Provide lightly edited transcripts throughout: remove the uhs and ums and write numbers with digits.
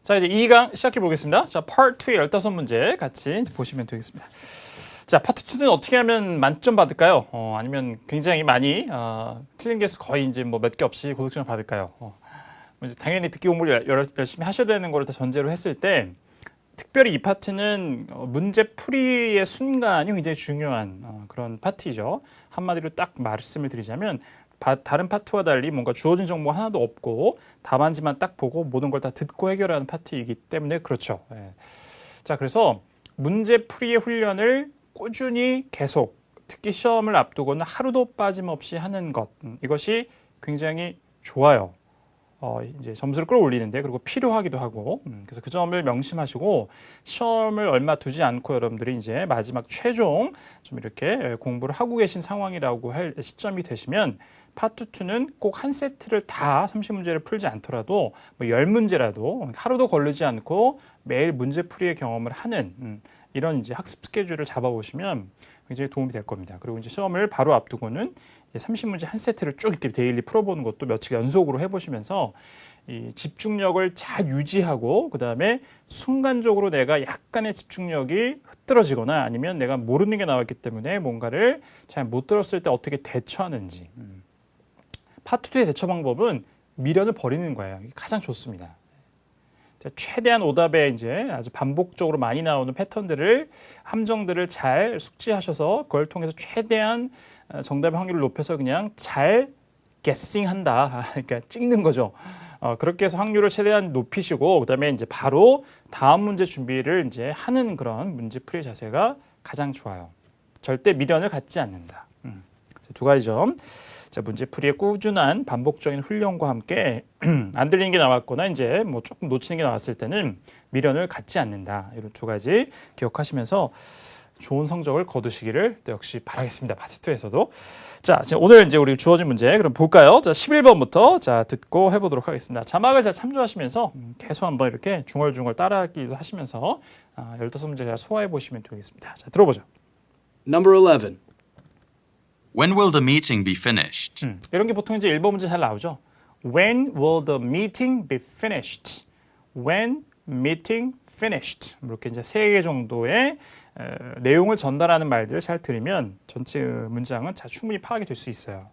자, 이제 2강 시작해 보겠습니다. 자, Part 2의 15문제 같이 이제 보시면 되겠습니다. 자, Part 2는 어떻게 하면 만점 받을까요? 아니면 굉장히 많이 틀린 개수 거의 이제 뭐 몇 개 없이 고득점을 받을까요? 이제 당연히 듣기 공부를 열심히 하셔야 되는 거를 다 전제로 했을 때 특별히 이 파트는 문제 풀이의 순간이 굉장히 중요한 그런 파트이죠. 한마디로 딱 말씀을 드리자면 다른 파트와 달리 뭔가 주어진 정보가 하나도 없고 답안지만 딱 보고 모든 걸 다 듣고 해결하는 파트이기 때문에 그렇죠. 예. 자, 그래서 문제 풀이의 훈련을 꾸준히 계속 특히 시험을 앞두고는 하루도 빠짐없이 하는 것 이것이 굉장히 좋아요. 이제 점수를 끌어올리는데 그리고 필요하기도 하고 그래서 그 점을 명심하시고 시험을 얼마 두지 않고 여러분들이 이제 마지막 최종 좀 이렇게 공부를 하고 계신 상황이라고 할 시점이 되시면 파트 2는 꼭 한 세트를 다 30문제를 풀지 않더라도 뭐 10문제라도 하루도 걸리지 않고 매일 문제 풀이의 경험을 하는 이런 이제 학습 스케줄을 잡아보시면 굉장히 도움이 될 겁니다. 그리고 이제 시험을 바로 앞두고는 이제 30문제 한 세트를 쭉 이렇게 데일리 풀어보는 것도 며칠 연속으로 해보시면서 이 집중력을 잘 유지하고 그 다음에 순간적으로 내가 약간의 집중력이 흐트러지거나 아니면 내가 모르는 게 나왔기 때문에 뭔가를 잘 못 들었을 때 어떻게 대처하는지 파트 2의 대처 방법은 미련을 버리는 거예요. 이게 가장 좋습니다. 최대한 오답에 이제 아주 반복적으로 많이 나오는 패턴들을 함정들을 잘 숙지하셔서 그걸 통해서 최대한 정답의 확률을 높여서 그냥 잘 guessing한다. 그러니까 찍는 거죠. 그렇게 해서 확률을 최대한 높이시고 그다음에 이제 바로 다음 문제 준비를 이제 하는 그런 문제 풀이 자세가 가장 좋아요. 절대 미련을 갖지 않는다. 두 가지 점. 자, 문제풀이의 꾸준한 반복적인 훈련과 함께 안 들리는 게 나왔거나 이제 뭐 조금 놓치는 게 나왔을 때는 미련을 갖지 않는다. 이런 두 가지 기억하시면서 좋은 성적을 거두시기를 또 역시 바라겠습니다. 파트 2에서도. 자, 오늘 이제 우리 주어진 문제 그럼 볼까요? 자, 11번부터 자, 듣고 해보도록 하겠습니다. 자막을 잘 참조하시면서 계속 한번 이렇게 중얼중얼 따라하기도 하시면서 15문제 잘 소화해 보시면 되겠습니다. 자, 들어보죠. Number 11. When will the meeting be finished? 이런 게 보통 이제 1번 문제 잘 나오죠. When will the meeting be finished? When meeting finished? 이렇게 이제 3개 정도의 내용을 전달하는 말들을 잘 들으면 전체 문장은 잘 충분히 파악이 될 수 있어요.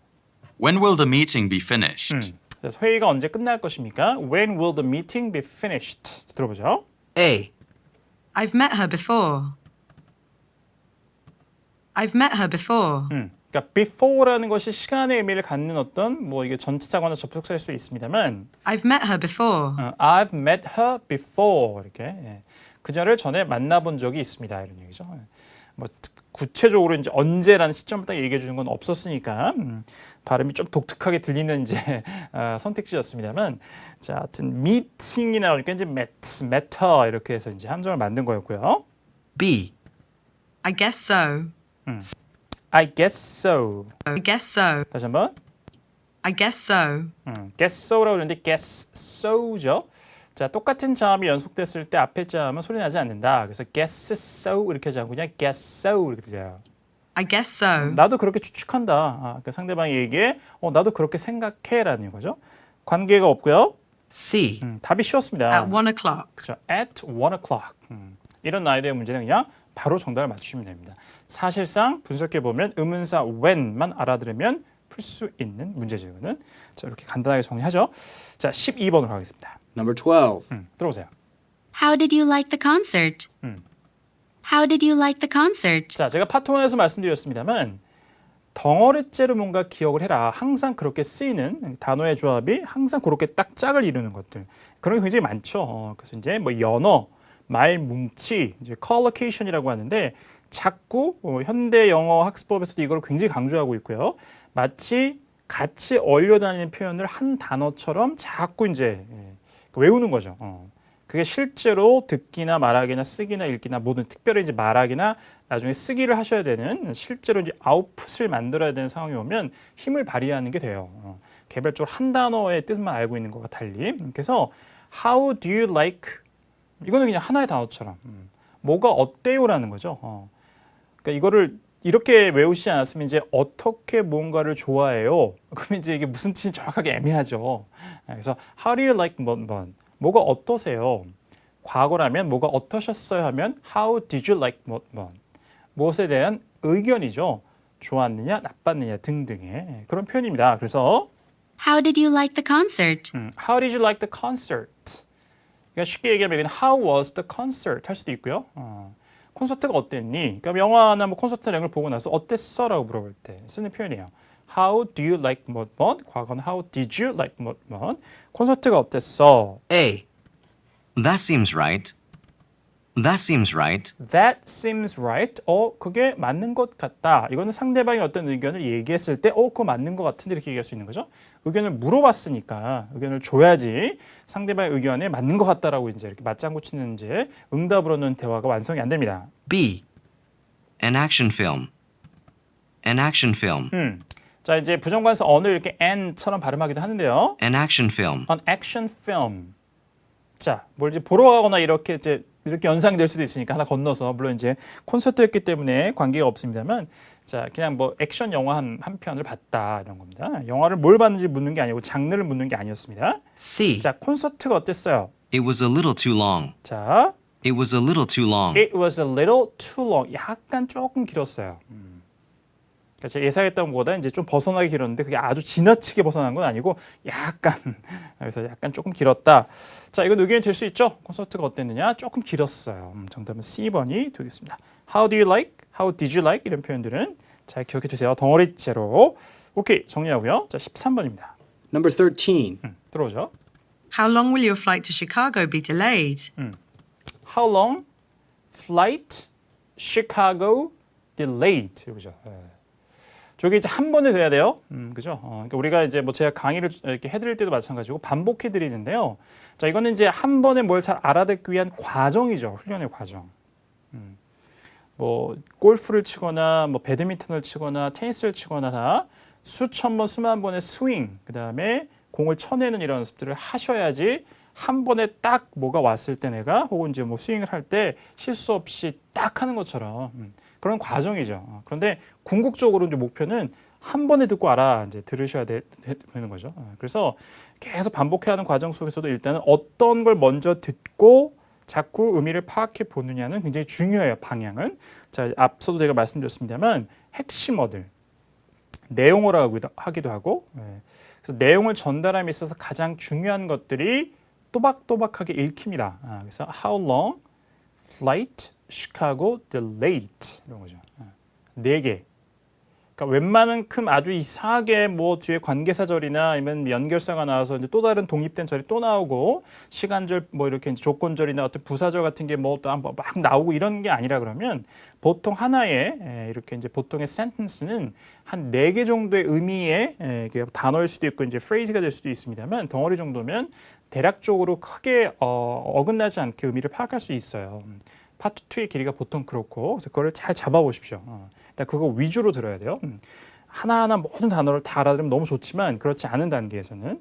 When will the meeting be finished? 그래서 회의가 언제 끝날 것입니까? When will the meeting be finished? 들어보죠. A. I've met her before. I've met her before. 그러니까 before라는 것이 시간의 의미를 갖는 어떤 뭐 이게 전치사거나 접속사일 수 있습니다만 I've met her before. I've met her before 이렇게 예. 그녀를 전에 만나본 적이 있습니다 이런 얘기죠. 뭐 구체적으로 이제 언제라는 시점을 딱 얘기해 주는 건 없었으니까 발음이 좀 독특하게 들리는 이제 선택지였습니다만 자, 하여튼 meeting이 나오니까 이제 met her 이렇게 해서 이제 함정을 만든 거였고요. B. I guess so. I guess so. I guess so. 다시 한번. I guess so. guess so라고 그러는데 guess so죠. 자, 똑같은 자음이 연속됐을 때 앞에 자음은 소리 나지 않는다. 그래서 guess so 이렇게 하지 않고 그냥 guess so 이렇게 들려요. I guess so. 나도 그렇게 추측한다. 그러니까 상대방이 얘기해. 나도 그렇게 생각해라는 거죠. 관계가 없고요. C. 답이 쉬웠습니다. At 1 o'clock. 그렇죠. At 1 o'clock. 이런 아이디어 문제는 그냥 바로 정답을 맞추시면 됩니다. 사실상 분석해보면 의문사 when만 알아들으면 풀 수 있는 문제지는. 자, 이렇게 간단하게 정리하죠. 자, 12번으로 가겠습니다. Number 12. 들어보세요. How did you like the concert? How did you like the concert? 자, 제가 파트 1에서 말씀드렸습니다만 덩어리째로 뭔가 기억을 해라. 항상 그렇게 쓰이는 단어의 조합이 항상 그렇게 딱 짝을 이루는 것들. 그런 게 굉장히 많죠. 그래서 이제 뭐 연어, 말 뭉치, 이제 collocation이라고 하는데 자꾸 현대 영어 학습법에서도 이걸 굉장히 강조하고 있고요. 마치 같이 어울려 다니는 표현을 한 단어처럼 자꾸 이제 외우는 거죠. 그게 실제로 듣기나 말하기나 쓰기나 읽기나 모든 특별히 이제 말하기나 나중에 쓰기를 하셔야 되는 실제로 이제 아웃풋을 만들어야 되는 상황이 오면 힘을 발휘하는 게 돼요. 개별적으로 한 단어의 뜻만 알고 있는 것과 달리. 그래서 How do you like? 이거는 그냥 하나의 단어처럼 뭐가 어때요라는 거죠. 그러니까 이거를 이렇게 외우시지 않았으면 이제 어떻게 무언가를 좋아해요? 그러면 이제 이게 무슨 뜻인지 정확하게 애매하죠. 그래서 How do you like 뭐가 어떠세요? 과거라면 뭐가 어떠셨어요 하면 how did you like 무엇에 대한 의견이죠. 좋았느냐, 나빴느냐 등등의 그런 표현입니다. 그래서 How did you like the concert? How did you like the concert? 그러니까 쉽게 얘기하면 How was the concert? 할 수도 있고요. 콘서트가 어땠니? 그러니까 영화나 뭐 콘서트 내용을 보고 나서 어땠어? 라고 물어볼 때 쓰는 표현이에요. How do you like 과거는 How did you like 콘서트가 어땠어? A. That seems right. That seems right. That seems right. 그게 맞는 것 같다. 이거는 상대방이 어떤 의견을 얘기했을 때 그거 맞는 것 같은데 이렇게 얘기할 수 있는 거죠. 의견을 물어봤으니까 의견을 줘야지 상대방의 의견에 맞는 것 같다라고 이제 이렇게 맞장구 치는 이제 응답으로는 대화가 완성이 안 됩니다. B. An action film. An action film. 자, 이제 부정관사 언을 이렇게 an처럼 발음하기도 하는데요. An action film. An action film. 자, 뭘 이제 보러 가거나 이렇게 연상이 될 수도 있으니까 하나 건너서 물론 이제 콘서트였기 때문에 관계가 없습니다만 자, 그냥 뭐 액션 영화 한 편을 봤다 이런 겁니다. 영화를 뭘 봤는지 묻는 게 아니고 장르를 묻는 게 아니었습니다. C. 자, 콘서트가 어땠어요? It was a little too long. 자, It was a little too long. it was a little too long. 약간 조금 길었어요. 그러니까 제가 예상했던 것보다 이제 좀 벗어나게 길었는데 그게 아주 지나치게 벗어난 건 아니고 약간 그래서 약간 조금 길었다. 자, 이건 의견이 될 수 있죠. 콘서트가 어땠느냐? 조금 길었어요. 정답은 C번이 되겠습니다. How do you like? How did you like? 이런 표현들은 잘 기억해 주세요. 덩어리째로. 오케이, 정리하고요. 자, 13번입니다. Number 13. 들어오죠. How long will your flight to Chicago be delayed? How long? Flight Chicago delayed. 이거죠. 저게 이제 한 번에 돼야 돼요. 그죠? 그러니까 우리가 이제 뭐 제가 강의를 이렇게 해드릴 때도 마찬가지고 반복해 드리는데요. 자, 이거는 이제 한 번에 뭘 잘 알아듣기 위한 과정이죠. 훈련의 과정. 뭐 골프를 치거나 뭐 배드민턴을 치거나 테니스를 치거나 다 수천 번 수만 번의 스윙, 그다음에 공을 쳐내는 이런 연습들을 하셔야지 한 번에 딱 뭐가 왔을 때 내가 혹은 이제 뭐 스윙을 할 때 실수 없이 딱 하는 것처럼 그런 과정이죠. 그런데 궁극적으로 이제 목표는 한 번에 듣고 알아 이제 들으셔야 되는 거죠. 그래서 계속 반복해야 하는 과정 속에서도 일단은 어떤 걸 먼저 듣고 자꾸 의미를 파악해 보느냐는 굉장히 중요해요. 방향은. 자, 앞서도 제가 말씀드렸습니다만 핵심어들, 내용어라고 하기도 하고 그래서 내용을 전달함에 있어서 가장 중요한 것들이 또박또박하게 읽힙니다. 그래서 how long flight Chicago delayed 이런 거죠. 4개. 그러니까 웬만한큼 아주 이상하게 뭐 뒤에 관계사절이나 아니면 연결사가 나와서 이제 또 다른 독립된 절이 또 나오고 시간절 뭐 이렇게 이제 조건절이나 어떤 부사절 같은 게 뭐 또 막 나오고 이런 게 아니라 그러면 보통 하나의 이렇게 이제 보통의 sentence는 한 4개 정도의 의미의 단어일 수도 있고 이제 phrase가 될 수도 있습니다만 덩어리 정도면 대략적으로 크게 어긋나지 않게 의미를 파악할 수 있어요. 파트 2의 길이가 보통 그렇고 그래서 그거를 잘 잡아보십시오. 일단 그거 위주로 들어야 돼요. 하나하나 모든 단어를 다 알아들으면 너무 좋지만 그렇지 않은 단계에서는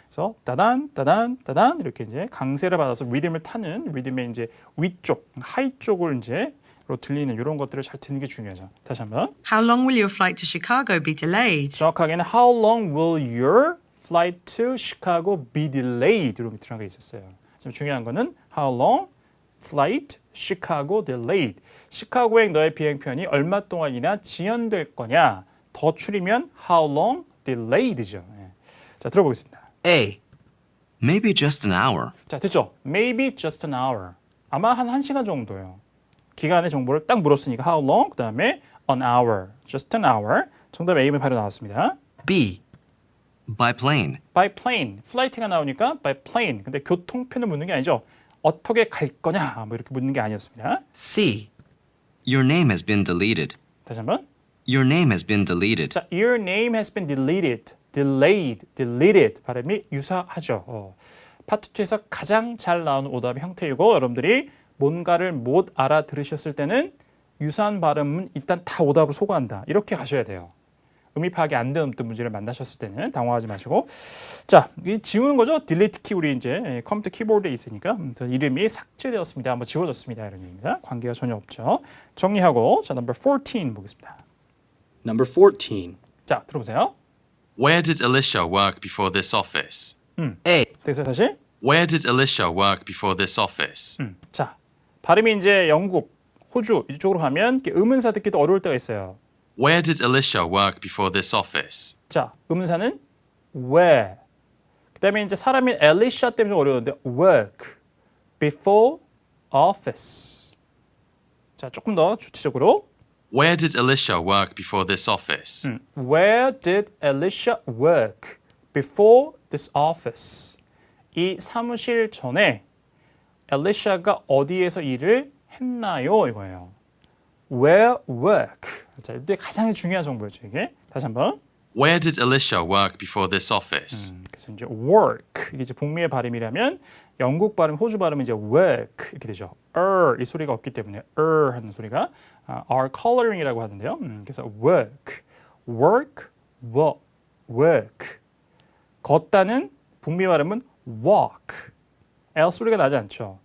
그래서 따단 따단 따단 이렇게 이제 강세를 받아서 리듬을 타는 리듬의 이제 위쪽 하이 쪽을 이제 로 들리는 이런 것들을 잘 듣는 게 중요하죠. 다시 한번 How long will your flight to Chicago be delayed? 정확하게는 How long will your flight to Chicago be delayed? 이렇게 들어가 있었어요. 지금 중요한 거는 How long flight Chicago delayed. 시카고행 너의 비행편이 얼마 동안이나 지연될 거냐. 더 줄이면 how long delayed죠. 자, 들어보겠습니다. A. Maybe just an hour. 자, 됐죠? Maybe just an hour. 아마 한 1시간 정도요. 기간의 정보를 딱 물었으니까 how long, 그 다음에 an hour, just an hour. 정답 A면 바로 나왔습니다. B. By plane. By plane. 플라이트가 나오니까 by plane. 근데 교통편을 묻는 게 아니죠. 어떻게 갈 거냐 뭐 이렇게 묻는 게 아니었습니다. C. Your name has been deleted. 다시 한번. Your name has been deleted. 자, your name has been deleted. delayed, deleted 발음이 유사하죠. 파트 2에서 가장 잘 나오는 오답의 형태이고 여러분들이 뭔가를 못 알아들으셨을 때는 유사한 발음은 일단 다 오답을 소거한다. 이렇게 가셔야 돼요. 의미 파악이 안 되는 어떤 문제를 만나셨을 때는 당황하지 마시고 자, 이 지우는 거죠. 딜리트 키 우리 이제 컴퓨터 키보드에 있으니까 이름이 삭제되었습니다. 한번 지워졌습니다. 이런 얘기입니다. 관계가 전혀 없죠. 정리하고 자, number 14 보겠습니다. Number 14. 자, 들어보세요. Where did Alicia work before this office? A. 그래서 다시 Where did Alicia work before this office? 자, 발음이 이제 영국, 호주 이쪽으로 가면 이렇게 의문사 듣기도 어려울 때가 있어요. Where did Alicia work before this office? 자, 의문사는 where. 그다음에 이제 사람이 엘리샤 때문에 좀 어려운데 work before office. 자, 조금 더 주체적으로 Where did Alicia work before this office? Where did Alicia work before this office? 이 사무실 전에 엘리샤가 어디에서 일을 했나요? 이거예요. Where work. 자, 이때 가장 중요한 정보였죠, 이게. 다시 한번. Where did Alicia work before this office? 그래서 이제 work. 이게 이제 북미의 발음이라면 영국 발음, 호주 발음은 이제 work 이렇게 되죠. 이 소리가 없기 때문에 하는 소리가 are coloring이라고 하는데요. 그래서 work, work. 걷다는 북미 발음은 walk. L 소리가 나지 않죠.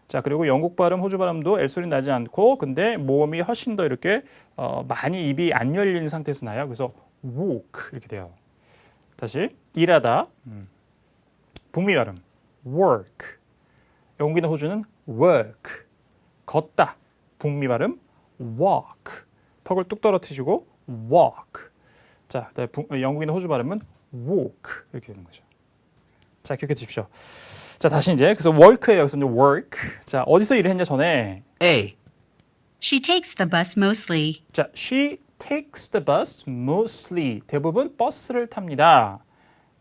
자, 그리고 영국 발음, 호주 발음도 L 소리 나지 않고 근데 모음이 훨씬 더 이렇게 많이 입이 안 열리는 상태에서 나요. 그래서 walk 이렇게 돼요. 다시 일하다. 북미 발음 work. 영국이나 호주는 work. 걷다. 북미 발음 walk. 턱을 뚝 떨어뜨리고 walk. 자, 영국이나 호주 발음은 walk 이렇게 되는 거죠. 자, 기억해 주십시오. 자, 다시 이제 그래서 work예요. 여기서 이제 work. 자, 어디서 일을 했냐 전에. A. She takes the bus mostly. 자, she takes the bus mostly. 대부분 버스를 tab니다.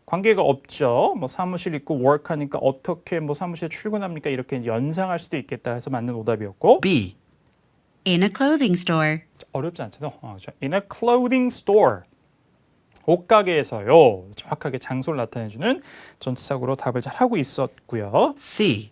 관계가 없죠. 뭐 사무실 있고 work 하니까 어떻게 뭐 사무실에 출근합니까? 이렇게 이제 연상할 수도 있겠다 해서 맞는 오답이었고. B. In a clothing store. 자, 어렵지 않죠? 그렇죠. In a clothing store. 옷가게에서요. 정확하게 장소를 나타내주는 전치사구로 답을 잘 하고 있었고요. C.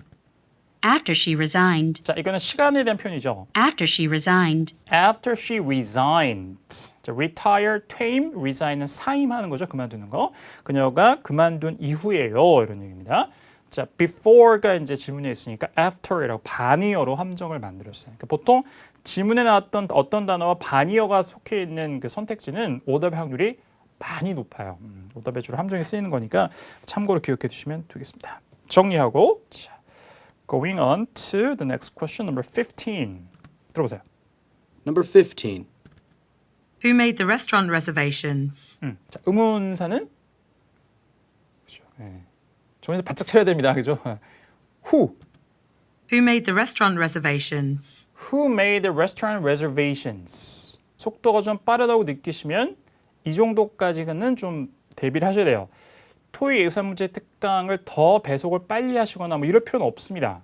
After she resigned. 자, 이거는 시간에 대한 표현이죠. After she resigned. After she resigned. 자, retire, tame, resign은 사임하는 거죠. 그만두는 거. 그녀가 그만둔 이후에요. 이런 얘기입니다. 자, before가 이제 질문에 있으니까 after이라고 반의어로 함정을 만들었어요. 그러니까 보통 지문에 나왔던 어떤 단어와 반의어가 속해 있는 그 선택지는 오답의 확률이 많이 높아요. 오답의 주로 함정에 쓰이는 거니까 참고로 기억해 두시면 되겠습니다. 정리하고 자, going on to the next question, number 15. 들어보세요. Number 15. Who made the restaurant reservations? 자, 의문사는 그렇죠. 네. 정말 바짝 차려야 됩니다. 그죠? Who Who made the restaurant reservations? made the restaurant reservations? 속도가 좀 빠르다고 느끼시면 이 정도까지는 좀 대비를 하셔야 돼요. 토익 예산 문제 특강을 더 배속을 빨리 하시거나 뭐 이럴 필요는 없습니다.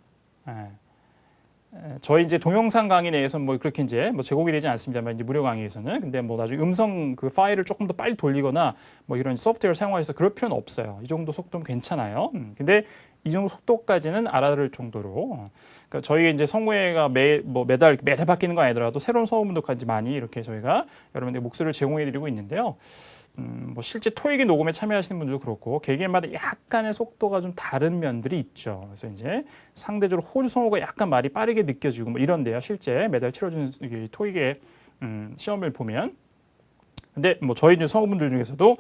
저희 이제 동영상 강의 내에서 뭐 그렇게 이제 뭐 제공이 되지 않습니다만 이제 무료 강의에서는 근데 뭐 나중에 음성 그 파일을 조금 더 빨리 돌리거나 뭐 이런 소프트웨어를 사용해서 그럴 필요는 없어요. 이 정도 속도면 괜찮아요. 근데 이 정도 속도까지는 알아들 정도로. 그러니까 저희 이제 성우회가 매달 바뀌는 거 아니더라도 새로운 성우분들까지 많이 이렇게 저희가 여러분들 목소리를 제공해드리고 있는데요. 뭐 실제 토익의 녹음에 참여하시는 분들도 그렇고 개개인마다 약간의 속도가 좀 다른 면들이 있죠. 그래서 이제 상대적으로 호주 성우가 약간 말이 빠르게 느껴지고 뭐 이런데요. 실제 매달 치러지는 토익의 시험을 보면. 근데 뭐 저희 성우분들 중에서도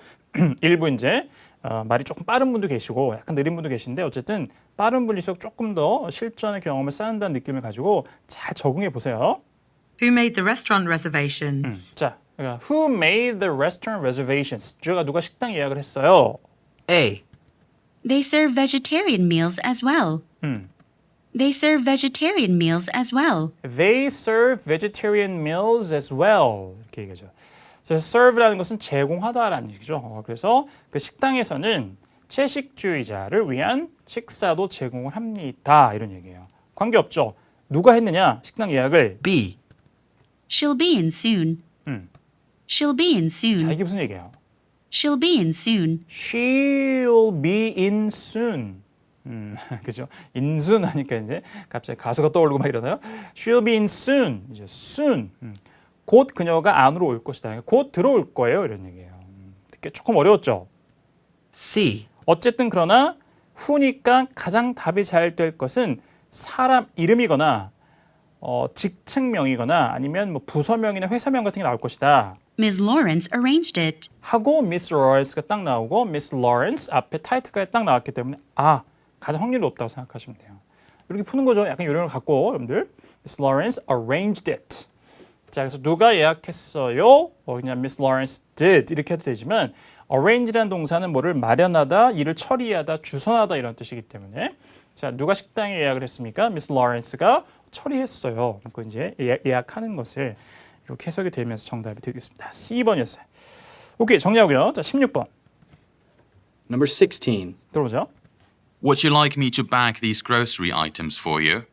일부 이제 말이 조금 빠른 분도 계시고 약간 느린 분도 계신데 어쨌든 빠른 분일수록 조금 더 실전의 경험을 쌓는다는 느낌을 가지고 잘 적응해 보세요. Who made the restaurant reservations? 자, 그러니까 who made the restaurant reservations? 주가 누가 식당 예약을 했어요? A. They serve vegetarian meals as well. They serve vegetarian meals as well. They serve vegetarian meals as well. 이렇게 얘기하죠. 그래서 serve라는 것은 제공하다라는 얘기죠. 그래서 그 식당에서는 채식주의자를 위한 식사도 제공을 합니다. 이런 얘기예요. 관계없죠. 누가 했느냐? 식당 예약을. B. She'll be in soon. She'll be in 자, soon. 이게 무슨 얘기예요? She'll be in soon. She'll be in soon. 그죠? in soon 하니까 이제 갑자기 가수가 떠오르고 막 이러나요? She'll be in soon. 이제 soon. 곧 그녀가 안으로 올 것이다. 곧 들어올 거예요. 이런 얘기예요. 듣기 조금 어려웠죠? C. 어쨌든 그러나 who니까 가장 답이 잘 될 것은 사람 이름이거나 직책명이거나 아니면 뭐 부서명이나 회사명 같은 게 나올 것이다. Ms. Lawrence arranged it. 하고 Miss Lawrence가 딱 나오고 Miss Lawrence 앞에 타이틀까지 딱 나왔기 때문에 가장 확률이 높다고 생각하시면 돼요. 이렇게 푸는 거죠. 약간 요령을 갖고 여러분들 Miss Lawrence arranged it. 자, 그래서 누가 예약했어요? 그냥 Miss Lawrence did 이렇게 해도 되지만 arrange라는 동사는 뭐를 마련하다, 일을 처리하다, 주선하다 이런 뜻이기 때문에 자, 누가 식당에 예약을 했습니까? Miss Lawrence가 처리했어요. 그 이제 예약하는 것을 이렇게 해석이 되면서 정답이 되겠습니다. C번이었어요. 오케이, 정리하고요. 자, 16번. Number 16. 들어보죠. Would you like me to bag these grocery items for you?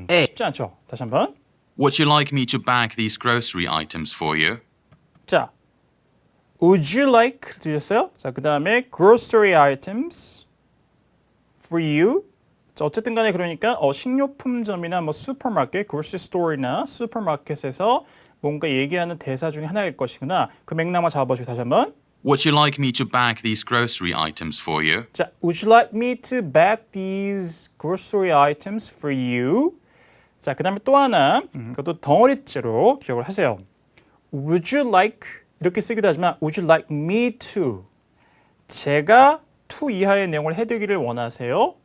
A. 쉽지 않죠. 다시 한번. Would you like me to bag these grocery items for you? 자, would you like 들으셨어요? 자, 그 다음에 grocery items for you. 자, 어쨌든 간에 그러니까 식료품점이나 뭐 슈퍼마켓, grocery store나 슈퍼마켓에서 뭔가 얘기하는 대사 중에 하나일 것이구나. 그 맥락만 잡아주고 다시 한번. Would you like me to bag these grocery items for you? 자, would you like me to bag these grocery items for you? 자, 그 다음에 또 하나, 그것도 덩어리째로 기억을 하세요. Would you like, 이렇게 쓰기도 하지만 would you like me to? 제가 to 이하의 내용을 해드리기를 원하세요?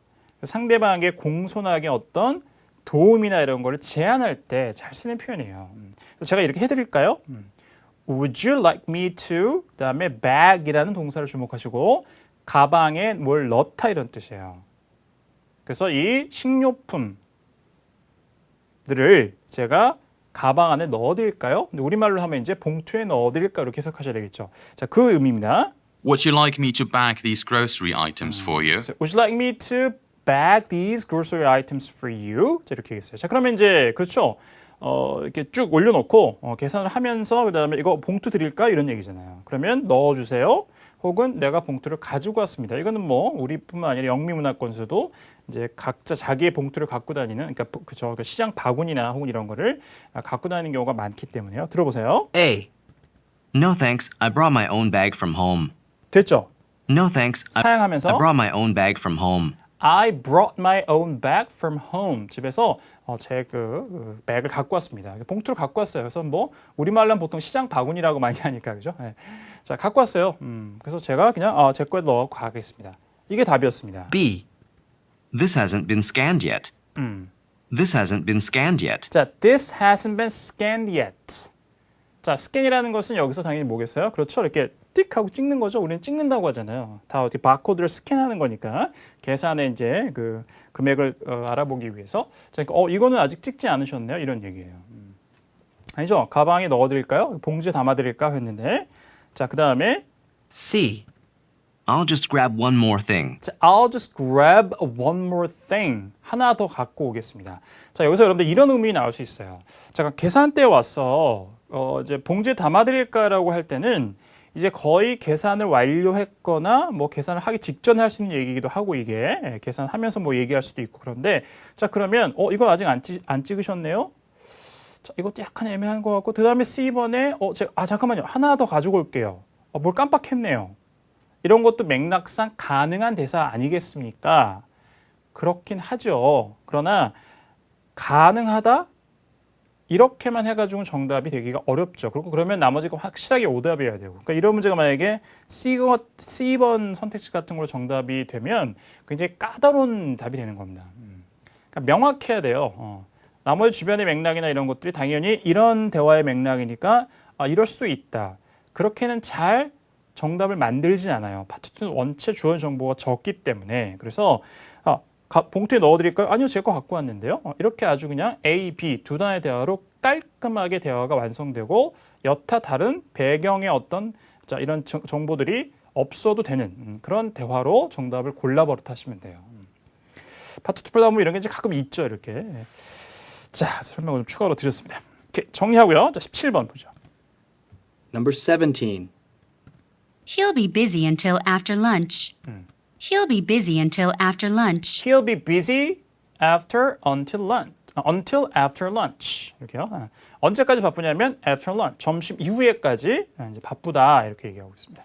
상대방에게 공손하게 어떤 도움이나 이런 거를 제안할 때 잘 쓰는 표현이에요. 그래서 제가 이렇게 해드릴까요? Would you like me to? 그 다음에 bag이라는 동사를 주목하시고 가방에 뭘 넣다 이런 뜻이에요. 그래서 이 식료품들을 제가 가방 안에 넣어드릴까요? 근데 우리말로 하면 이제 봉투에 넣어드릴까 이렇게 해석하셔야 되겠죠. 자, 그 의미입니다. Would you like me to bag these grocery items for you? Would you like me to bag these grocery items for you? 자, 이렇게 얘기했어요. 자, 그러면 이제 그렇죠. 이렇게 쭉 올려놓고 계산을 하면서 그 다음에 이거 봉투 드릴까 이런 얘기잖아요. 그러면 넣어주세요. 혹은 내가 봉투를 가지고 왔습니다. 이거는 뭐 우리뿐만 아니라 영미문화권에서도 이제 각자 자기의 봉투를 갖고 다니는 그러니까 그죠 시장 바구니나 혹은 이런 거를 갖고 다니는 경우가 많기 때문에요. 들어보세요. A. No thanks, I brought my own bag from home. 됐죠? No thanks, I 사양하면서 brought my own bag from home. I brought my own bag from home. 집에서 제 그 백을 갖고 왔습니다. 봉투를 갖고 왔어요. 그래서 뭐 우리말로 하면 보통 시장 바구니라고 많이 하니까 그죠? 네. 자, 갖고 왔어요. 그래서 제가 그냥 제 거에 넣어 가겠습니다. 이게 답이었습니다. B. This hasn't been scanned yet. This hasn't been scanned yet. 자, this hasn't been scanned yet. 자, 스캔이라는 것은 여기서 당연히 뭐겠어요? 그렇죠. 이렇게 띡 하고 찍는 거죠. 우리는 찍는다고 하잖아요. 다 어떻게 바코드를 스캔하는 거니까 계산에 이제 그 금액을 알아보기 위해서. 자, 그러니까 이거는 아직 찍지 않으셨네요. 이런 얘기예요. 아니죠? 가방에 넣어드릴까요? 봉지에 담아드릴까 했는데. 자, 그 다음에 C. I'll just grab one more thing. 자, I'll just grab one more thing. 하나 더 갖고 오겠습니다. 자, 여기서 여러분들 이런 의미 나올 수 있어요. 자, 계산대에 왔어. 이제 봉지에 담아드릴까라고 할 때는 이제 거의 계산을 완료했거나 뭐 계산을 하기 직전에 할 수 있는 얘기이기도 하고 이게 계산하면서 뭐 얘기할 수도 있고 그런데 자, 그러면 이거 아직 안 찍으셨네요. 자, 이것도 약간 애매한 것 같고 그다음에 C번에 잠깐만요. 하나 더 가지고 올게요. 뭘 깜빡했네요. 이런 것도 맥락상 가능한 대사 아니겠습니까? 그렇긴 하죠. 그러나 가능하다? 이렇게만 해가지고 정답이 되기가 어렵죠. 그리고 그러면 나머지가 확실하게 오답이어야 되고. 그러니까 이런 문제가 만약에 C번 선택지 같은 걸로 정답이 되면 굉장히 까다로운 답이 되는 겁니다. 그러니까 명확해야 돼요. 나머지 주변의 맥락이나 이런 것들이 당연히 이런 대화의 맥락이니까 이럴 수도 있다. 그렇게는 잘 정답을 만들진 않아요. 파트 2는 원체 주어 정보가 적기 때문에. 그래서 봉투에 넣어드릴까요? 아니요, 제 거 갖고 왔는데요. 이렇게 아주 그냥 A, B 두 단의 대화로 깔끔하게 대화가 완성되고 여타 다른 배경의 어떤 이런 정보들이 없어도 되는 그런 대화로 정답을 골라버릇하시면 돼요. 파트 2 풀다 보면 이런 게 이제 가끔 있죠, 이렇게. 자, 설명을 좀 추가로 드렸습니다. 이렇게 정리하고요. 자, 17번 보죠. Number 17. He'll be busy until after lunch. He'll be busy until after lunch. He'll be busy until after lunch. 이렇게요. 언제까지 바쁘냐면 after lunch. 점심 이후에까지 이제 바쁘다 이렇게 얘기하고 있습니다.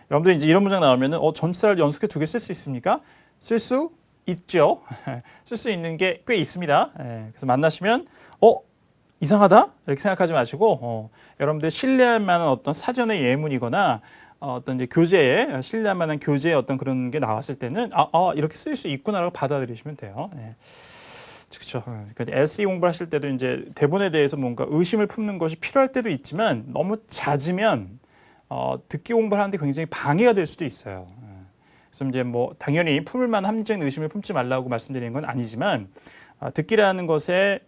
여러분들 이제 이런 문장 나오면은 전치사를 연속해 두 개 쓸 수 있습니까? 쓸 수 있죠. 쓸 수 있는 게 꽤 있습니다. 그래서 만나시면 이상하다 이렇게 생각하지 마시고 여러분들 신뢰할 만한 어떤 사전의 예문이거나 어떤 이제 교재에 신뢰할 만한 교재에 어떤 그런 게 나왔을 때는 이렇게 쓸 수 있구나라고 받아들이시면 돼요. 예. 그렇죠. 그러니까 SE 공부하실 때도 이제 대본에 대해서 뭔가 의심을 품는 것이 필요할 때도 있지만 너무 잦으면 듣기 공부를 하는데 굉장히 방해가 될 수도 있어요. 그래서 이제 뭐 당연히 품을 만한 합리적인 의심을 품지 말라고 말씀드리는 건 아니지만 듣기라는 것에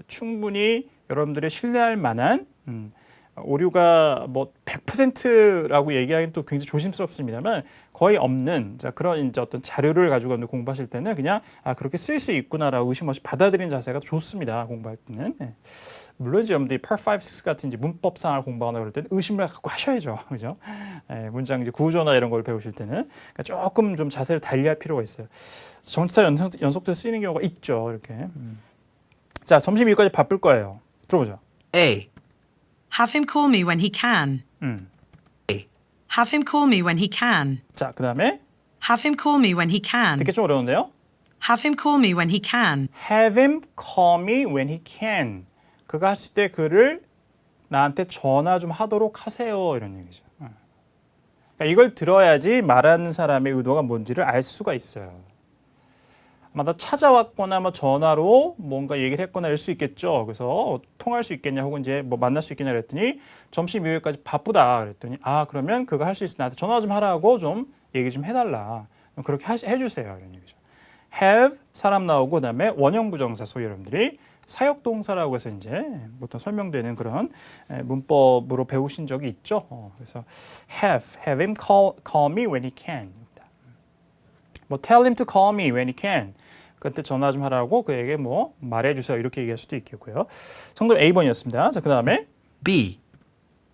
충분히 여러분들이 신뢰할 만한 오류가 뭐 100%라고 얘기하기는 또 굉장히 조심스럽습니다만 거의 없는 그런 이제 어떤 자료를 가지고 공부하실 때는 그냥 그렇게 쓸 수 있구나라고 의심 없이 받아들이는 자세가 좋습니다. 공부할 때는. 네. 물론 이제 여러분들이 Part 5, 6 같은 이제 문법상을 공부하거나 그럴 때는 의심을 갖고 하셔야죠. 그죠? 네, 문장 이제 구조나 이런 걸 배우실 때는 그러니까 조금 좀 자세를 달리할 필요가 있어요. 전치사 연속돼서 쓰이는 경우가 있죠. 이렇게. 자, 점심 이후까지 바쁠 거예요. 들어보죠. A. Have him call me when he can. Have him call me when he can. 자, 그 다음에 Have him call me when he can. 듣기 좀 어려운데요. Have him call me when he can. Have him call me when he can. 그가 했을 때 그를 나한테 전화 좀 하도록 하세요. 이런 얘기죠. 그러니까 이걸 들어야지 말하는 사람의 의도가 뭔지를 알 수가 있어요. 아마 더 찾아왔거나 뭐 전화로 뭔가 얘기를 했거나 일 수 있겠죠. 그래서 통화할 수 있겠냐 혹은 이제 뭐 만날 수 있겠냐 그랬더니 점심 이후까지 바쁘다 그랬더니 그러면 그거 할 수 있으면 나한테 전화 좀 하라고 좀 얘기 좀 해달라. 그렇게 해주세요. 이런 얘기죠. have 사람 나오고 그다음에 원형 부정사 소위 여러분들이 사역동사라고 해서 이제 보통 설명되는 그런 문법으로 배우신 적이 있죠. 그래서 have him call me when he can. 뭐 tell him to call me when he can. 그때 전화 좀 하라고 그에게 뭐 말해주세요. 이렇게 얘기할 수도 있겠고요. 정답 A번이었습니다. 자, 그 다음에 B.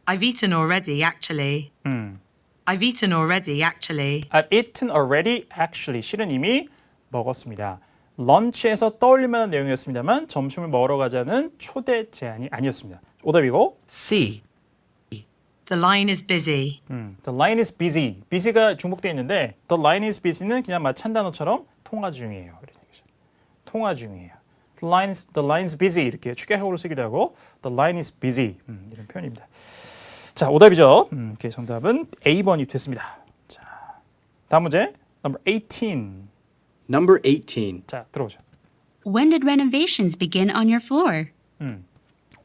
I've eaten already, actually. I've eaten already, actually. I've eaten already. Actually, 실은 이미 먹었습니다. 런치에서 떠올릴 만한 내용이었습니다만 점심을 먹으러 가자는 초대 제안이 아니었습니다. 오답이고 C. The line is busy. The line is busy. busy가 중복되어 있는데 the line is busy는 그냥 마치 한 단어처럼 통화 중이에요. 그런 얘기죠. 통화 중이에요. The line is busy 이렇게 축약어로 쓰기도 하고 the line is busy 이런 표현입니다. 자, 오답이죠. 이렇게 정답은 A번이 됐습니다. 자, 다음 문제 number 18. Number 18. 자, 들어보죠. When did renovations begin on your floor?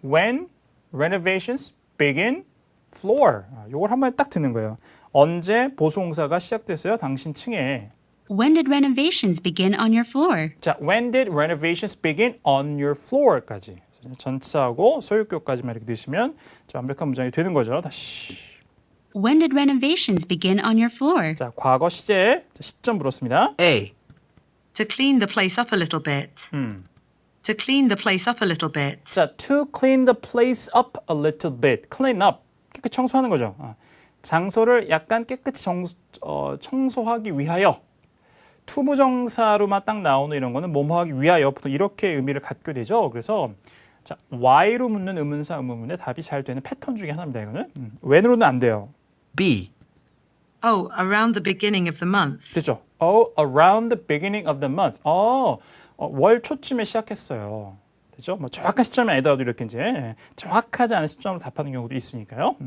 When renovations begin floor. 요걸 한 번에 딱 듣는 거예요. 언제 보수공사가 시작됐어요? 당신 층에. When did renovations begin on your floor? 자, when did renovations begin on your floor까지. 전치사하고 소유격까지만 이렇게 넣으시면 완벽한 문장이 되는 거죠. 다시. When did renovations begin on your floor? 자, 과거 시제 시점 물었습니다. A. To clean the place up a little bit. To clean the place up a little bit. 자, to clean the place up a little bit. clean up. 깨끗이 청소하는 거죠. 장소를 약간 깨끗이 청소하기 위하여. 투부정사로만 딱 나오는 이런 거는 뭐뭐하기 위하여 보통 이렇게 의미를 갖게 되죠. 그래서 자, why로 묻는 의문사 의문문의 답이 잘 되는 패턴 중에 하나입니다. 이거는 when으로는 안 돼요. B. Oh, around the beginning of the month. 됐죠? around the beginning of the month. 월 초쯤에 시작했어요. 되죠? 뭐 정확한 시점이 아니더라도 이렇게 이제 정확하지 않은 시점으로 답하는 경우도 있으니까요.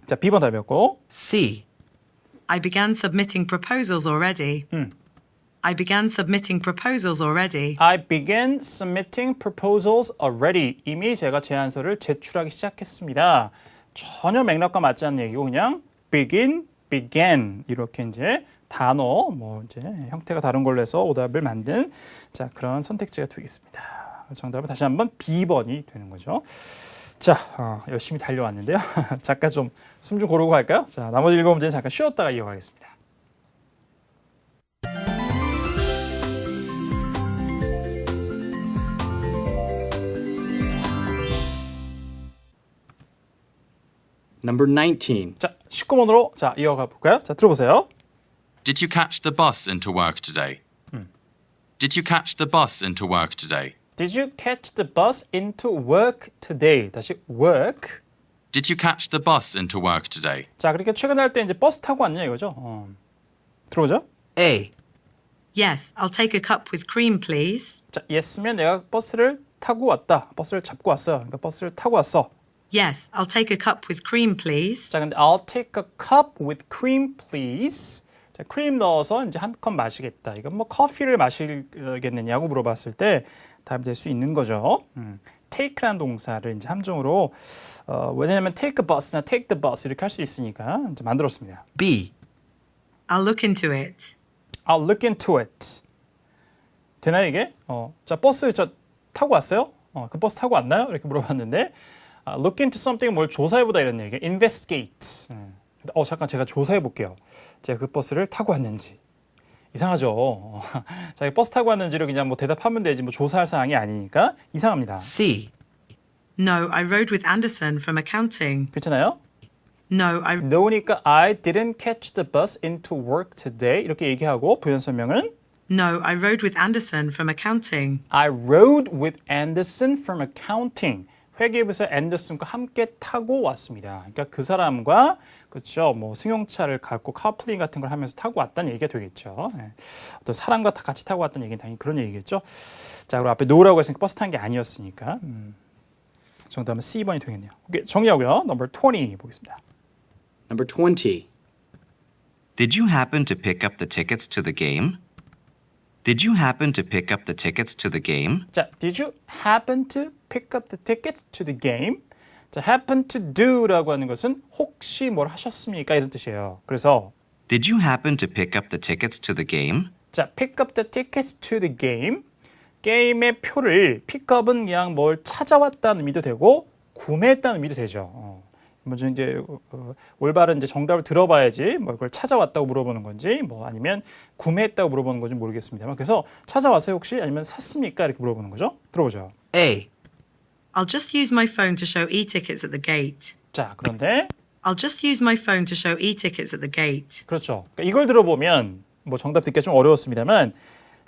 자, B번 답이었고. C. I began submitting proposals already. I began submitting proposals already. I began submitting proposals already. 이미 제가 제안서를 제출하기 시작했습니다. 전혀 맥락과 맞지 않는 얘기고 그냥 begin, began 이렇게 이제 단어 뭐 이제 형태가 다른 걸로 해서 오답을 만든 자, 그런 선택지가 되겠습니다. 정답은 다시 한번 B번이 되는 거죠. 자, 열심히 달려왔는데요. 잠깐 좀 숨 좀 고르고 갈까요? 자, 나머지 7문제는 잠깐 쉬었다가 이어가겠습니다. Number 19. 자, 19번으로 자, 이어가 볼까요? 자, 들어보세요. Did you catch the bus into work today? Did you catch the bus into work today? Did you catch the bus into work today? 다시 work. Did you catch the bus into work today? 자, 그러니까 최근에 할 때 이제 버스 타고 왔냐 이거죠. 들어보죠. A. Yes, I'll take a cup with cream, please. 자, yes면 내가 버스를 타고 왔다. 버스를 잡고 왔어요. 그러니까 버스를 타고 왔어. Yes, I'll take a cup with cream, please. 자, 근데 I'll take a cup with cream, please. 자, 크림 넣어서 이제 한 컵 마시겠다. 이건 뭐 커피를 마시겠느냐고 물어봤을 때 답이 될 수 있는 거죠. take라는 동사를 이제 함정으로 왜냐하면 take a bus나 take the bus 이렇게 할 수 있으니까 이제 만들었습니다. B. I'll look into it. I'll look into it. 되나요 이게? 자, 버스 저 타고 왔어요? 그 버스 타고 왔나요? 이렇게 물어봤는데 look into something 뭘 조사해보다 이런 얘기예요. investigate. 잠깐 제가 조사해볼게요. 제가 그 버스를 타고 왔는지. 이상하죠. 자기 버스 타고 왔는지를 그냥 뭐 대답하면 되지 뭐 조사할 사항이 아니니까 이상합니다. C. No, I rode with Anderson from accounting. 괜찮아요? No, I No니까 I didn't catch the bus into work today 이렇게 얘기하고 부연 설명은 No, I rode with Anderson from accounting. I rode with Anderson from accounting. 회계부서 앤더슨과 함께 타고 왔습니다. 그러니까 그 사람과 그렇죠. 뭐 승용차를 갖고 카플링 같은 걸 하면서 타고 왔다는 얘기가 되겠죠. 네. 어떤 사람과 같이 타고 왔다는 얘기는 당연히 그런 얘기겠죠. 자, 그리고 앞에 no라고 했으니까 버스 탄 게 아니었으니까 정답은 C번이 되겠네요. 오케이, 정리하고요. 넘버 20 보겠습니다. Number 20. Did you happen to pick up the tickets to the game? Did you happen to pick up the tickets to the game? 자, did you happen to pick up the tickets to the game? 자, happen to do라고 하는 것은 혹시 뭘 하셨습니까? 이런 뜻이에요. 그래서 Did you happen to pick up the tickets to the game? 자, pick up the tickets to the game. 게임의 표를 pickup은 그냥 뭘 찾아왔다는 의미도 되고 구매했다는 의미도 되죠. 먼저 이제 올바른 이제 정답을 들어봐야지 뭐 그걸 찾아왔다고 물어보는 건지 뭐 아니면 구매했다고 물어보는 건지 모르겠습니다만 그래서 찾아왔어요 혹시 아니면 샀습니까 이렇게 물어보는 거죠. 들어보죠. A. I'll just use my phone to show e-tickets at the gate. 자, 그런데 I'll just use my phone to show e-tickets at the gate. 그렇죠. 그러니까 이걸 들어보면 뭐 정답 듣기가 좀 어려웠습니다만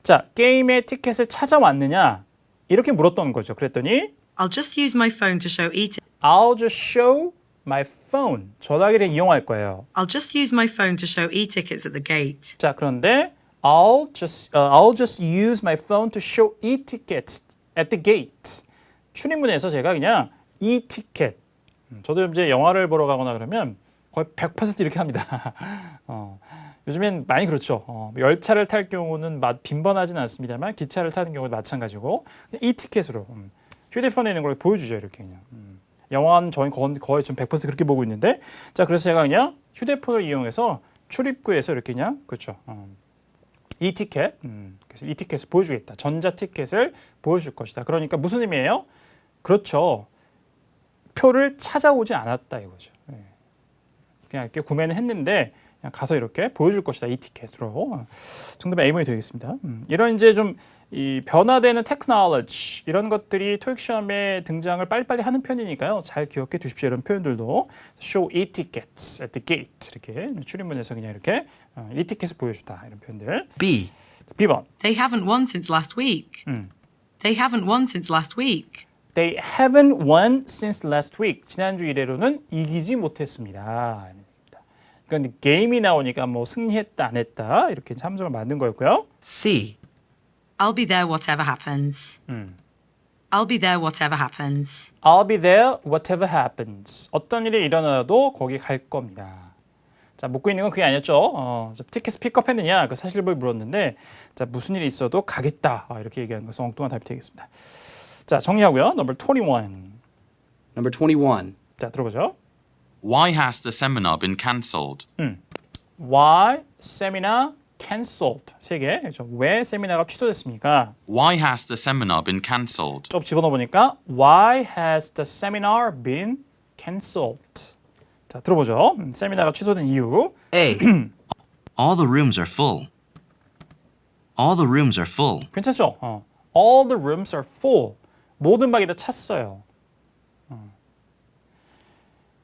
자, 게임의 티켓을 찾아왔느냐 이렇게 물었던 거죠. 그랬더니 I'll just use my phone to show e-tickets. I'll just show my phone. 전화기를 이용할 거예요. I'll just use my phone to show e-tickets at the gate. 자, 그런데 I'll just use my phone to show e-tickets at the gate. 출입문에서 제가 그냥 e-ticket. 저도 이제 영화를 보러 가거나 그러면 거의 100% 이렇게 합니다. 요즘엔 많이 그렇죠. 열차를 탈 경우는 빈번하진 않습니다만 기차를 타는 경우도 마찬가지고 e-ticket으로 휴대폰에 있는 걸 보여주죠. 이렇게 그냥. 영화는 저희 거의 좀 100% 그렇게 보고 있는데 자 그래서 제가 그냥 휴대폰을 이용해서 출입구에서 이렇게 그냥 그렇죠. e-티켓 그래서 e-티켓을 보여주겠다. 전자티켓을 보여줄 것이다. 그러니까 무슨 의미예요? 그렇죠. 표를 찾아오지 않았다 이거죠. 그냥 이렇게 구매는 했는데 그냥 가서 이렇게 보여줄 것이다. e-티켓으로. 정답은 A번이 되겠습니다. 이런 이제 좀 이 변화되는 테크놀로지 이런 것들이 토익 시험에 등장을 빨리빨리 하는 편이니까요. 잘 기억해 두십시오. 이런 표현들도 show e-tickets at the gate 이렇게 출입문에서 그냥 이렇게 e-티켓을 보여주다 이런 표현들. B. B번. They haven't won since last week. They haven't won since last week. They haven't won since last week. 지난주 이래로는 이기지 못했습니다. 그러니까 게임이 나오니까 뭐 승리했다 안 했다 이렇게 함정을 만든 거였고요. C. I'll be there whatever happens. I'll be there whatever happens. I'll be there whatever happens. 어떤 일이 일어나도 거기 갈 겁니다. 자, 묻고 있는 건 그게 아니었죠. 티켓을 픽업했느냐 그 사실을 물었는데 자 무슨 일이 있어도 가겠다 이렇게 얘기하는 것은 엉뚱한 답이 되겠습니다. 자 정리하고요. Number 21. Number 21. 자 들어보죠. Why has the seminar been cancelled? Why seminar cancelled? 세 개. 그렇죠. 왜 세미나가 취소됐습니까? Why has the seminar been cancelled? 좀 집어넣어 보니까 Why has the seminar been cancelled? 자 들어보죠. 세미나가 취소된 이유. A. All the rooms are full. All the rooms are full. 괜찮죠? All the rooms are full. 모든 방이 다 찼어요.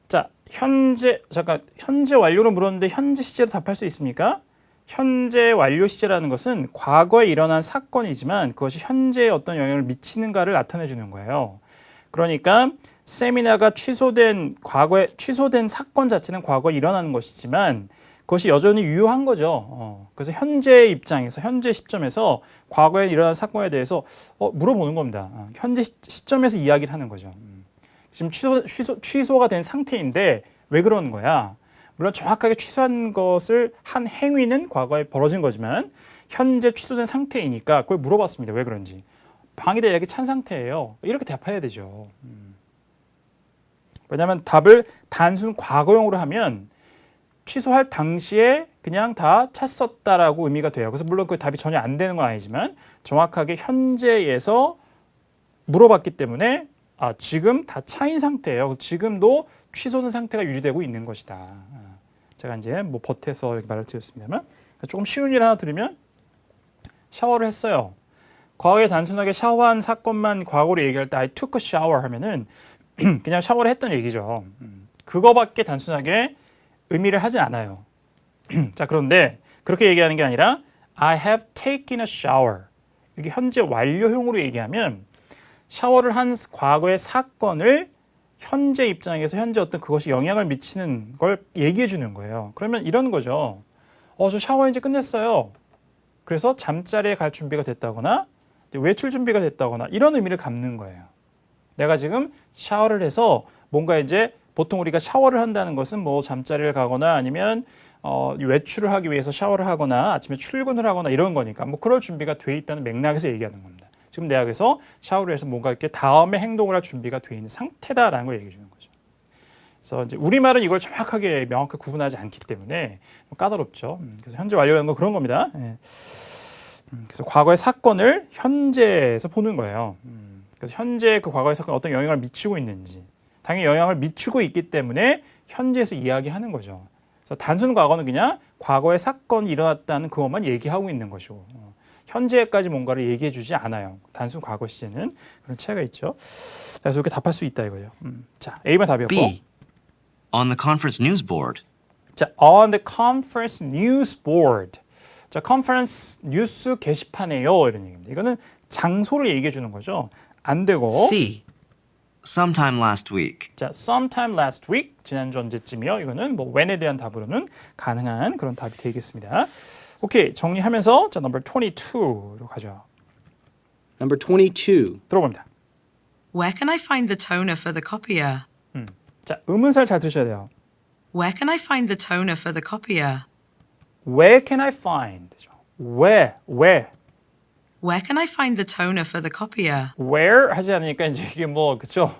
자, 현재 완료로 물었는데 현재 시제로 답할 수 있습니까? 현재 완료 시제라는 것은 과거에 일어난 사건이지만 그것이 현재에 어떤 영향을 미치는가를 나타내 주는 거예요. 그러니까 세미나가 취소된 사건 자체는 과거에 일어나는 것이지만 그것이 여전히 유효한 거죠. 그래서 현재 입장에서 현재 시점에서 과거에 일어난 사건에 대해서 물어보는 겁니다. 현재 시점에서 이야기를 하는 거죠. 지금 취소가 된 상태인데 왜 그러는 거야? 물론 정확하게 취소한 것을 한 행위는 과거에 벌어진 거지만 현재 취소된 상태이니까 그걸 물어봤습니다. 왜 그런지. 방위대 예약이 찬 상태예요. 이렇게 대답해야 되죠. 왜냐하면 답을 단순 과거형으로 하면 취소할 당시에 그냥 다 찼었다라고 의미가 돼요. 그래서 물론 그 답이 전혀 안 되는 건 아니지만 정확하게 현재에서 물어봤기 때문에 지금 다 차인 상태예요. 지금도 취소된 상태가 유지되고 있는 것이다. 제가 이제 뭐 버텨서 이렇게 말을 드렸습니다만 조금 쉬운 일 하나 들으면 샤워를 했어요. 과거에 단순하게 샤워한 사건만 과거로 얘기할 때 I took a shower 하면은 그냥 샤워를 했던 얘기죠. 그거밖에 단순하게 의미를 하지 않아요. 자, 그런데 그렇게 얘기하는 게 아니라 I have taken a shower. 이게 현재 완료형으로 얘기하면 샤워를 한 과거의 사건을 현재 입장에서 현재 어떤 그것이 영향을 미치는 걸 얘기해 주는 거예요. 그러면 이런 거죠. 저 샤워 이제 끝냈어요. 그래서 잠자리에 갈 준비가 됐다거나 외출 준비가 됐다거나 이런 의미를 갖는 거예요. 내가 지금 샤워를 해서 뭔가 이제 보통 우리가 샤워를 한다는 것은 뭐 잠자리를 가거나 아니면 외출을 하기 위해서 샤워를 하거나 아침에 출근을 하거나 이런 거니까 뭐 그럴 준비가 돼 있다는 맥락에서 얘기하는 겁니다. 지금 내가 그래서 샤워를 해서 뭔가 이렇게 다음에 행동을 할 준비가 돼 있는 상태다라는 걸 얘기해 주는 거죠. 그래서 이제 우리말은 이걸 정확하게 명확하게 구분하지 않기 때문에 까다롭죠. 그래서 현재 완료라는 건 그런 겁니다. 예. 그래서 과거의 사건을 현재에서 보는 거예요. 그래서 현재 그 과거의 사건이 어떤 영향을 미치고 있는지 당연히 영향을 미치고 있기 때문에 현재에서 이야기하는 거죠. 그래서 단순 과거는 그냥 과거의 사건이 일어났다는 그것만 얘기하고 있는 것이고 현재까지 뭔가를 얘기해 주지 않아요. 단순 과거 시제는 그런 차이가 있죠. 그래서 이렇게 답할 수 있다 이거예요. 자, A번 답이었고. B. On the conference news board. 자, on the conference news board. 자, 컨퍼런스 뉴스 게시판에요 이런 얘기입니다. 이거는 장소를 얘기해 주는 거죠. 안 되고. C. Sometime last week. 자, sometime last week 지난주 언제쯤이요? 이거는 뭐 when에 대한 답으로는 가능한 그런 답이 되겠습니다. 오케이, 정리하면서 자, number 22로 가죠. Number 22. 들어봅니다. Where can I find the toner for the copier? 자, 음은사를 잘 들으셔야 돼요. Where can I find the toner for the copier? Where can I find? Where? Where can I find the toner for the copier? Where 하지 않으니까 이제 이게 뭐 그렇죠?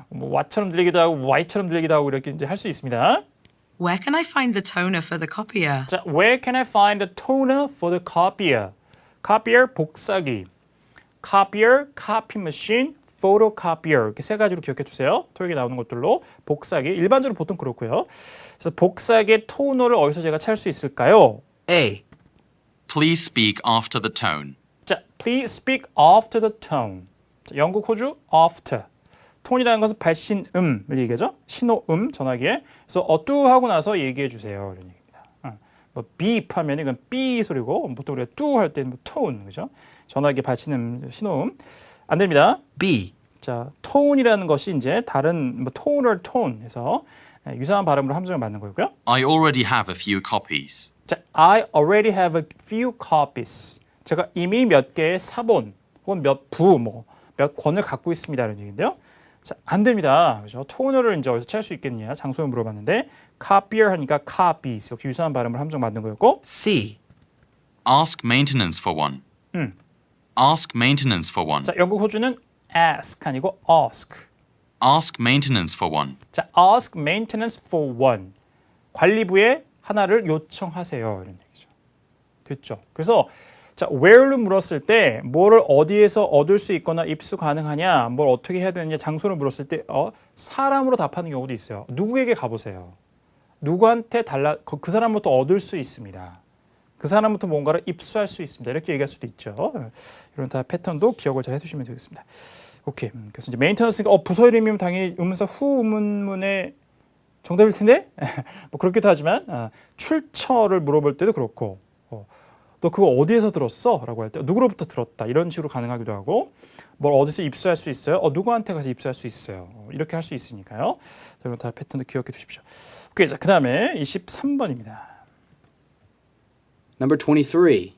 뭐 what처럼 들리기도 하고 why처럼 들리기도 하고 이렇게 이제 할 수 있습니다. Where can I find the toner for the copier? 자, where can I find the toner for the copier? copier 복사기, copier copy machine, photocopier 이렇게 세 가지로 기억해 주세요. 토익에 나오는 것들로 복사기 일반적으로 보통 그렇고요. 그래서 복사기의 토너를 어디서 제가 찾을 수 있을까요? A. Please speak after the tone. 자, please speak after the tone. 자, 영국 호주 after. 톤이라는 것은 발신음을 얘기하죠. 신호음 전화기에. 그래서 어뚜하고 나서 얘기해 주세요. 이런 얘기입니다. 뭐 beep 하면 이건 삐 소리고 보통 우리가 뚜 할 때는 뭐 tone 그죠? 전화기 발신음 신호음 안 됩니다. B. 자, 톤이라는 것이 이제 다른 뭐 tonal tone 해서 유사한 발음으로 함정을 맞는 거고요. I already have a few copies. 자, I already have a few copies. 제가 이미 몇 개의 사본 혹은 몇 권을 갖고 있습니다. 이런 얘기인데요. 자, 안 됩니다. 그죠? 토너를 이제 어디서 찾을 수 있겠냐? 장소를 물어봤는데 copier 하니까 copies. 역시 유사한 발음을 함정 맞는 거였고. C. Ask maintenance for one. Ask maintenance for one. 자, 영국 호주는 ask 아니고 ask. Ask maintenance for one. 자, ask maintenance for one. 관리부에 하나를 요청하세요. 이런 얘기죠. 됐죠? 그래서 자, where를 물었을 때 뭐를 어디에서 얻을 수 있거나 입수 가능하냐, 뭘 어떻게 해야 되느냐, 장소를 물었을 때 사람으로 답하는 경우도 있어요. 누구에게 가보세요. 누구한테 그 사람부터 얻을 수 있습니다. 그 사람부터 뭔가를 입수할 수 있습니다. 이렇게 얘기할 수도 있죠. 이런 다 패턴도 기억을 잘 해두시면 되겠습니다. 오케이. 그래서 이제 메인터넌스가 부서 이름이면 당연히 의문사 후 의문문의 정답일 텐데 뭐 그렇기도 하지만 출처를 물어볼 때도 그렇고 너 그거 어디에서 들었어? 라고 할 때 누구로부터 들었다 이런 식으로 가능하기도 하고 뭘 어디서 입수할 수 있어요? 누구한테 가서 입수할 수 있어요. 이렇게 할 수 있으니까요. 이런 다 패턴도 기억해 두십시오. 오케이, 자, 그 다음에 23번입니다. Number 23.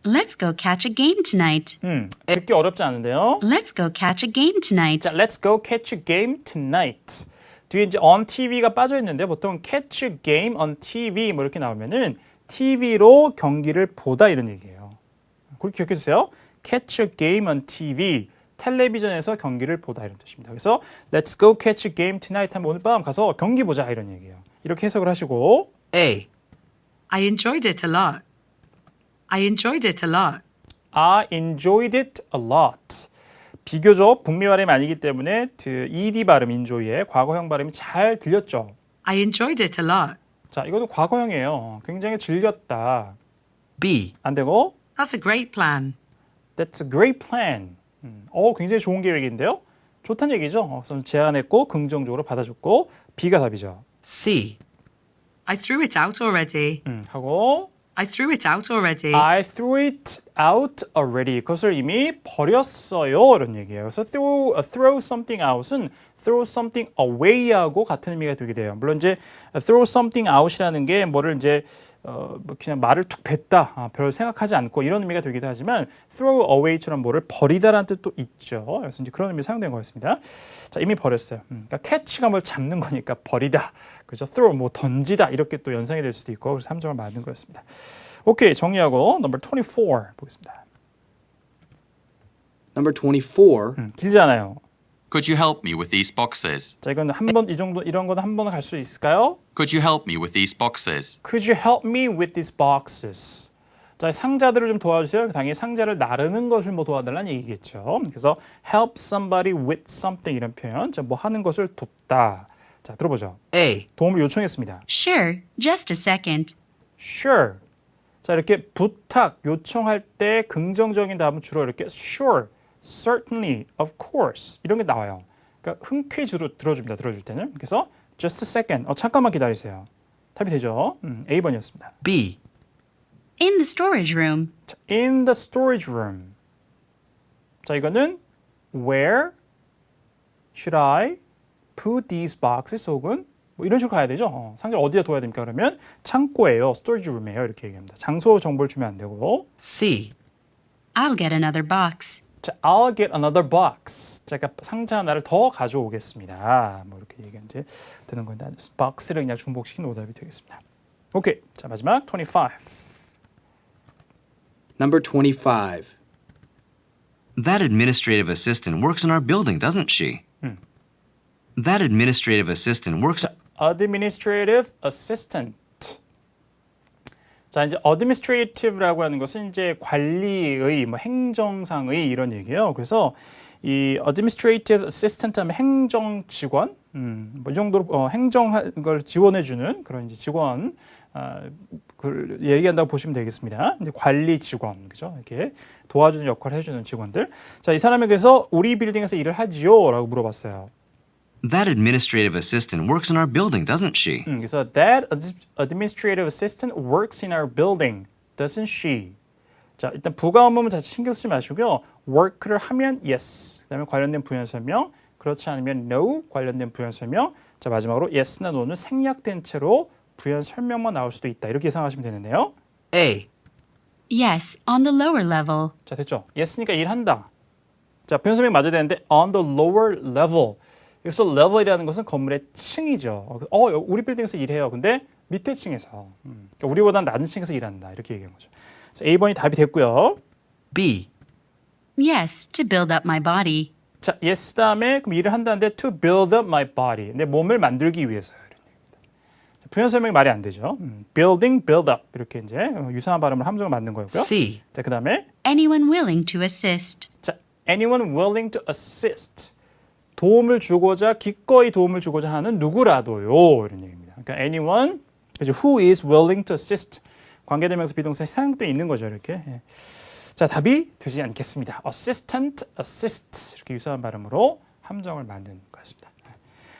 Let's go catch a game tonight. 듣기 어렵지 않은데요. Let's go catch a game tonight. 자, let's go catch a game tonight. 뒤에 이제 on TV가 빠져 있는데 보통 catch a game on TV 뭐 이렇게 나오면은 TV로 경기를 보다 이런 얘기예요. 그렇게 기억해 주세요. catch a game on TV. 텔레비전에서 경기를 보다 이런 뜻입니다. 그래서 let's go catch a game tonight 하면 오늘 밤 가서 경기 보자 이런 얘기예요. 이렇게 해석을 하시고 A. I enjoyed it a lot. I enjoyed it a lot. I enjoyed it a lot. 비교적 북미 발음이 아니기 때문에 ed 발음 enjoy의 과거형 발음이 잘 들렸죠. I enjoyed it a lot. 자, 이것도 과거형이에요. 굉장히 즐겼다. B. 안 되고 That's a great plan. That's a great plan. 굉장히 좋은 계획인데요. 좋다는 얘기죠. 그래서 제안했고 긍정적으로 받아줬고 B가 답이죠. C. I threw it out already. 하고 I threw it out already. I threw it out already. 그것을 이미 버렸어요. 이런 얘기예요. 그래서 throw something out은 throw something away하고 같은 의미가 되게 돼요. 물론 이제 throw something out이라는 게 뭐를 이제 뭐 그냥 말을 툭 뱉다, 별 생각하지 않고 이런 의미가 되기도 하지만 throw away처럼 뭐를 버리다라는 뜻도 있죠. 그래서 이제 그런 의미 사용된 거였습니다. 자, 이미 버렸어요. 그러니까 catch가 뭘 잡는 거니까 버리다. 그죠? throw 뭐 던지다 이렇게 또 연상이 될 수도 있고 그래서 3점을 맞는 거였습니다. 오케이, 정리하고 number 24 보겠습니다. Number 24. 길지 않아요. Could you help me with these boxes? 자, 이건 한 번 이 정도 이런 거는 한 번은 갈 수 있을까요? Could you help me with these boxes? Could you help me with these boxes? 자, 상자들을 좀 도와주세요. 당연히 상자를 나르는 것을 뭐 도와달라는 얘기겠죠. 그래서 help somebody with something 이런 표현. 자, 뭐 하는 것을 돕다. 자, 들어보죠. A. 도움을 요청했습니다. Sure, just a second. Sure. 자, 이렇게 부탁, 요청할 때 긍정적인 답은 주로 이렇게 sure, certainly, of course 이런 게 나와요. 그러니까 흔쾌히 들어줍니다. 들어줄 때는. 그래서 just a second. 잠깐만 기다리세요. 답이 되죠. A번이었습니다. B. In the storage room. 자, in the storage room. 자, 이거는 where should I put these boxes 혹은 뭐 이런 식으로 가야 되죠. 상자를 어디다 둬야 됩니까? 그러면 창고예요. storage room이에요. 이렇게 얘기합니다. 장소 정보를 주면 안 되고. C. I'll get another box. 자, I'll get another box. 제가 상자 하나를 더 가져오겠습니다. 뭐 이렇게 얘기가 이제 되는 건데 box를 그냥 중복시킨 오답이 되겠습니다. 오케이. 자, 마지막 25. Number 25. That administrative assistant works in our building, doesn't she? That administrative assistant works. administrative assistant. 자, 이제 administrative라고 하는 것은 이제 관리의, 뭐 행정상의 이런 얘기예요. 그래서 이 administrative assistant 하면 행정 직원, 뭐 이 정도로 행정한 걸 지원해주는 그런 이제 직원, 그 얘기한다고 보시면 되겠습니다. 이제 관리 직원, 그죠? 이렇게 도와주는 역할을 해주는 직원들. 자, 이 사람에게서 우리 빌딩에서 일을 하지요?라고 물어봤어요. That administrative assistant works in our building, doesn't she? 그래서 that administrative assistant works in our building, doesn't she? 자, 일단 부가 없으면 자칫 신경 쓰지 마시고요. work를 하면 yes, 그다음에 관련된 부연 설명, 그렇지 않으면 no 관련된 부연 설명. 자, 마지막으로 yes나 no는 생략된 채로 부연 설명만 나올 수도 있다. 이렇게 예상하시면 되는데요. A. Yes, on the lower level. 자, 됐죠? yes니까 일한다. 자, 부연 설명 맞아야 되는데 on the lower level. 여기서 level이라는 것은 건물의 층이죠. 우리 빌딩에서 일해요. 근데 밑에 층에서. 그러니까 우리보다 낮은 층에서 일한다. 이렇게 얘기한 거죠. 그래서 A번이 답이 됐고요. B. Yes, to build up my body. 자, yes 다음에 그럼 일을 한다는데 to build up my body. 내 몸을 만들기 위해서요. 이런 얘기입니다. 부연 설명이 말이 안 되죠. building, build up. 이렇게 이제 유사한 발음을 함정을 만든 거였고요. C. 자, 그다음에 Anyone willing to assist. 자, anyone willing to assist. 도움을 주고자 기꺼이 도움을 주고자 하는 누구라도요. 이런 얘기입니다. 그러니까 anyone who is willing to assist. 관계대명사 비동사 사용돼 있는 거죠. 이렇게. 예. 자, 답이 되지 않겠습니다. assistant, assist 이렇게 유사한 발음으로 함정을 만든 거였습니다.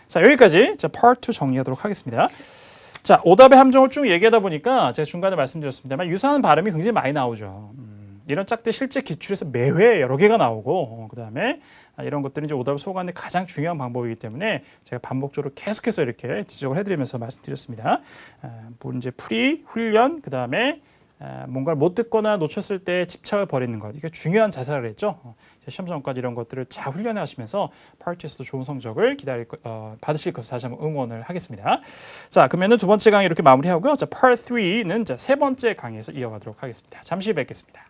자, 여기까지 자, part 2 정리하도록 하겠습니다. 자, 오답의 함정을 쭉 얘기하다 보니까 제가 중간에 말씀드렸습니다만 유사한 발음이 굉장히 많이 나오죠. 이런 짝들 실제 기출에서 매회 여러 개가 나오고 그다음에 이런 것들은 이제 오답을 소화하는 가장 중요한 방법이기 때문에 제가 반복적으로 계속해서 이렇게 지적을 해드리면서 말씀드렸습니다. 문제 풀이, 훈련, 그다음에 뭔가를 못 듣거나 놓쳤을 때 집착을 버리는 것, 이게 중요한 자세라고 했죠. 시험 전까지 이런 것들을 잘 훈련해 하시면서 Part 2에서도 좋은 성적을 받으실 것을 다시 한번 응원을 하겠습니다. 자, 그러면은 두 번째 강의 이렇게 마무리하고요. 자, Part 3는 세 번째 강의에서 이어가도록 하겠습니다. 잠시 후에 뵙겠습니다.